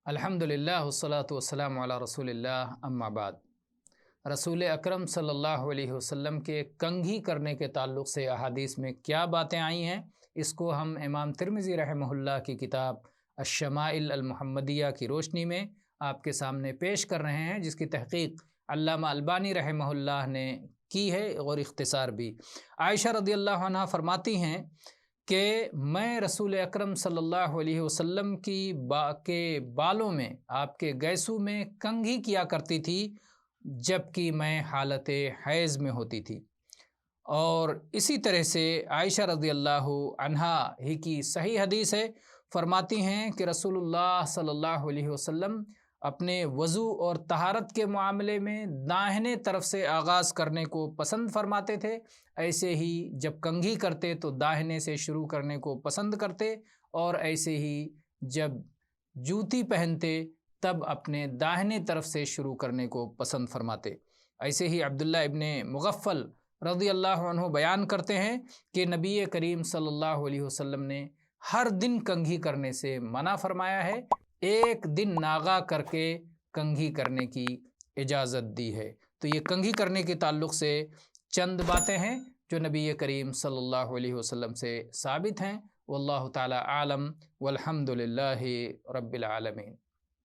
الحمدللہ والصلاة والسلام علی رسول اللہ اما بعد۔ رسول اکرم صلی اللہ علیہ وسلم کے کنگھی کرنے کے تعلق سے احادیث میں کیا باتیں آئی ہیں، اس کو ہم امام ترمذی رحمہ اللہ کی کتاب الشمائل المحمدیہ کی روشنی میں آپ کے سامنے پیش کر رہے ہیں، جس کی تحقیق علامہ البانی رحمہ اللہ نے کی ہے اور اختصار بھی۔ عائشہ رضی اللہ عنہ فرماتی ہیں کہ میں رسول اکرم صلی اللہ علیہ وسلم کے بالوں میں، آپ کے گیسو میں کنگھی کیا کرتی تھی جب کہ میں حالت حیض میں ہوتی تھی۔ اور اسی طرح سے عائشہ رضی اللہ عنہا ہی کی صحیح حدیث ہے، فرماتی ہیں کہ رسول اللہ صلی اللہ علیہ وسلم اپنے وضو اور طہارت کے معاملے میں داہنے طرف سے آغاز کرنے کو پسند فرماتے تھے، ایسے ہی جب کنگھی کرتے تو داہنے سے شروع کرنے کو پسند کرتے، اور ایسے ہی جب جوتی پہنتے تب اپنے داہنے طرف سے شروع کرنے کو پسند فرماتے۔ ایسے ہی عبداللہ ابن مغفل رضی اللہ عنہ بیان کرتے ہیں کہ نبی کریم صلی اللہ علیہ وسلم نے ہر دن کنگھی کرنے سے منع فرمایا ہے، ایک دن ناغا کر کے کنگھی کرنے کی اجازت دی ہے۔ تو یہ کنگھی کرنے کے تعلق سے چند باتیں ہیں جو نبی کریم صلی اللہ علیہ وسلم سے ثابت ہیں۔ واللہ تعالی عالم والحمد للہ رب العالمین۔